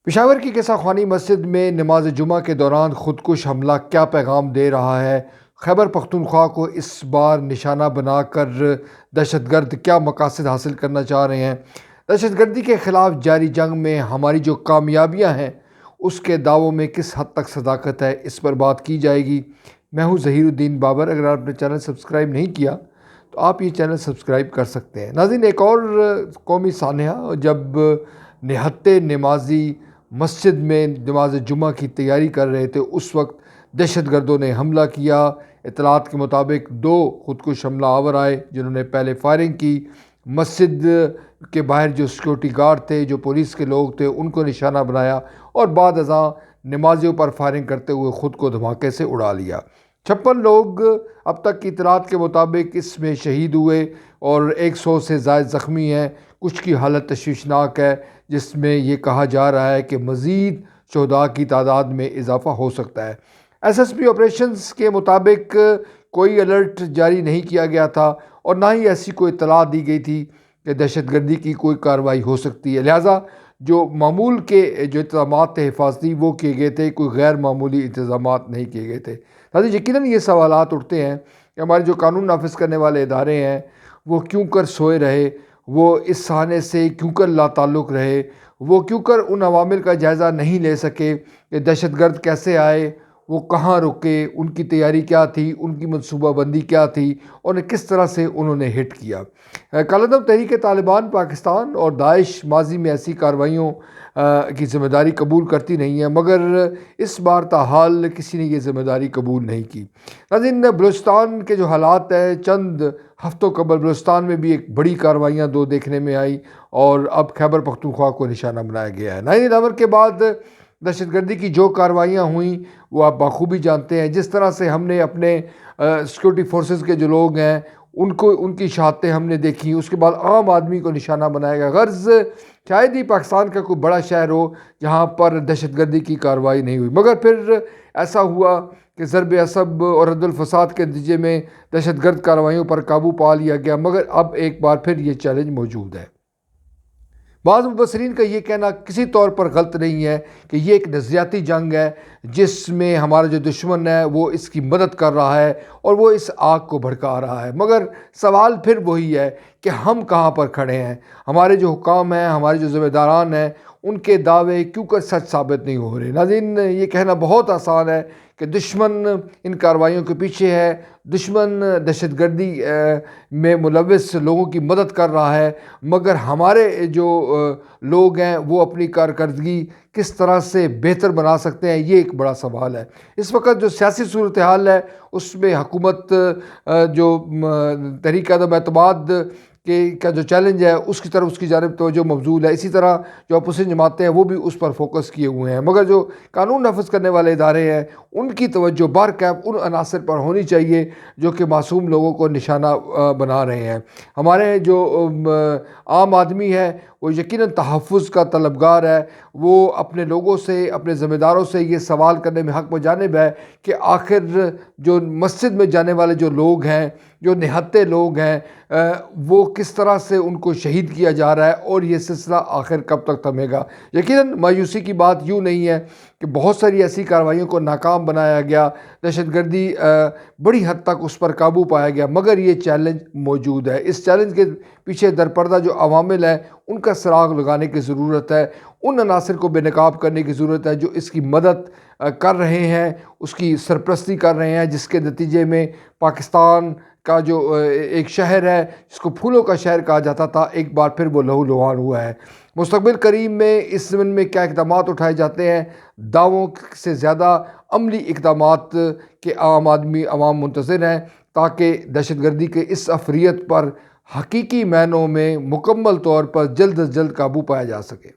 پشاور کی قصہ خوانی مسجد میں نماز جمعہ کے دوران خودکش حملہ کیا پیغام دے رہا ہے؟ خیبر پختونخوا کو اس بار نشانہ بنا کر دہشت گرد کیا مقاصد حاصل کرنا چاہ رہے ہیں؟ دہشت گردی کے خلاف جاری جنگ میں ہماری جو کامیابیاں ہیں اس کے دعووں میں کس حد تک صداقت ہے، اس پر بات کی جائے گی۔ میں ہوں ظہیر الدین بابر۔ اگر آپ نے چینل سبسکرائب نہیں کیا تو آپ یہ چینل سبسکرائب کر سکتے ہیں۔ ناظرین، ایک اور قومی سانحہ جب نہتے نمازی مسجد میں نماز جمعہ کی تیاری کر رہے تھے، اس وقت دہشت گردوں نے حملہ کیا۔ اطلاعات کے مطابق 2 خودکش حملہ آور آئے جنہوں نے پہلے فائرنگ کی۔ مسجد کے باہر جو سیکورٹی گارڈ تھے، جو پولیس کے لوگ تھے، ان کو نشانہ بنایا اور بعد ازاں نمازیوں پر فائرنگ کرتے ہوئے خود کو دھماکے سے اڑا لیا۔ 56 لوگ اب تک کی اطلاعات کے مطابق اس میں شہید ہوئے اور 100 سے زائد زخمی ہیں۔ کچھ کی حالت تشویشناک ہے، جس میں یہ کہا جا رہا ہے کہ مزید شہداء کی تعداد میں اضافہ ہو سکتا ہے۔ ایس ایس پی آپریشنز کے مطابق کوئی الرٹ جاری نہیں کیا گیا تھا اور نہ ہی ایسی کوئی اطلاع دی گئی تھی کہ دہشت گردی کی کوئی کارروائی ہو سکتی ہے، لہٰذا جو معمول کے جو انتظامات تھے حفاظتی وہ کیے گئے تھے، کوئی غیر معمولی انتظامات نہیں کیے گئے تھے۔ ساتھ یقیناً یہ سوالات اٹھتے ہیں کہ ہمارے جو قانون نافذ کرنے والے ادارے ہیں وہ کیوں کر سوئے رہے، وہ اس سانحے سے کیوں کر لا تعلق رہے، وہ کیوں کر ان عوامل کا جائزہ نہیں لے سکے کہ دہشت گرد کیسے آئے، وہ کہاں رکے، ان کی تیاری کیا تھی، ان کی منصوبہ بندی کیا تھی اور کس طرح سے انہوں نے ہٹ کیا۔ کالعدم تحریک طالبان پاکستان اور داعش ماضی میں ایسی کارروائیوں کی ذمہ داری قبول کرتی نہیں ہے، مگر اس بار تاحال کسی نے یہ ذمہ داری قبول نہیں کی۔ ناظرین، بلوچستان کے جو حالات ہیں، چند ہفتوں قبل بلوچستان میں بھی ایک بڑی کارروائیاں 2 دیکھنے میں آئی اور اب خیبر پختونخوا کو نشانہ بنایا گیا ہے۔ 9/11 کے بعد دہشت گردی کی جو کارروائیاں ہوئیں وہ آپ بخوبی جانتے ہیں۔ جس طرح سے ہم نے اپنے سیکورٹی فورسز کے جو لوگ ہیں ان کی شہادتیں ہم نے دیکھی، اس کے بعد عام آدمی کو نشانہ بنایا گیا۔ غرض شاید ہی پاکستان کا کوئی بڑا شہر ہو جہاں پر دہشت گردی کی کارروائی نہیں ہوئی، مگر پھر ایسا ہوا کہ ضرب عصب اور رد الفساد کے نتیجے میں دہشت گرد کارروائیوں پر قابو پا لیا گیا، مگر اب ایک بار پھر یہ چیلنج موجود ہے۔ بعض مبصرین کا یہ کہنا کسی طور پر غلط نہیں ہے کہ یہ ایک نظریاتی جنگ ہے جس میں ہمارا جو دشمن ہے وہ اس کی مدد کر رہا ہے اور وہ اس آگ کو بھڑکا رہا ہے، مگر سوال پھر وہی ہے کہ ہم کہاں پر کھڑے ہیں۔ ہمارے جو حکام ہیں، ہمارے جو ذمہ داران ہیں، ان کے دعوے کیوں کر سچ ثابت نہیں ہو رہے؟ ناظرین، یہ کہنا بہت آسان ہے کہ دشمن ان کارروائیوں کے پیچھے ہے، دشمن دہشت گردی میں ملوث لوگوں کی مدد کر رہا ہے، مگر ہمارے جو لوگ ہیں وہ اپنی کارکردگی کس طرح سے بہتر بنا سکتے ہیں، یہ ایک بڑا سوال ہے۔ اس وقت جو سیاسی صورتحال ہے اس میں حکومت جو تحریک عدم اعتماد کا جو چیلنج ہے اس کی طرف اس کی جانب توجہ مبذول ہے، اسی طرح جو اپوزیشن جماعتیں ہیں وہ بھی اس پر فوکس کیے ہوئے ہیں، مگر جو قانون نافذ کرنے والے ادارے ہیں ان کی توجہ بارکیف ان عناصر پر ہونی چاہیے جو کہ معصوم لوگوں کو نشانہ بنا رہے ہیں۔ ہمارے جو عام آدمی ہے وہ یقیناً تحفظ کا طلبگار ہے، وہ اپنے لوگوں سے، اپنے ذمہ داروں سے یہ سوال کرنے میں حق بجانب ہے کہ آخر جو مسجد میں جانے والے جو لوگ ہیں، جو نہتے لوگ ہیں، وہ کس طرح سے ان کو شہید کیا جا رہا ہے اور یہ سلسلہ آخر کب تک تھمے گا۔ یقیناً مایوسی کی بات یوں نہیں ہے کہ بہت ساری ایسی کارروائیوں کو ناکام بنایا گیا، دہشت گردی بڑی حد تک اس پر قابو پایا گیا، مگر یہ چیلنج موجود ہے۔ اس چیلنج کے پیچھے درپردہ جو عوامل ہیں ان کا سراغ لگانے کی ضرورت ہے، ان عناصر کو بے نقاب کرنے کی ضرورت ہے جو اس کی مدد کر رہے ہیں، اس کی سرپرستی کر رہے ہیں، جس کے نتیجے میں پاکستان کا جو ایک شہر ہے جس کو پھولوں کا شہر کہا جاتا تھا، ایک بار پھر وہ لہو لہان ہوا ہے۔ مستقبل قریب میں اس ضمن میں کیا اقدامات اٹھائے جاتے ہیں، دعووں سے زیادہ عملی اقدامات کے عوام منتظر ہیں تاکہ دہشت گردی کے اس عفریت پر حقیقی معنوں میں مکمل طور پر جلد از جلد قابو پایا جا سکے۔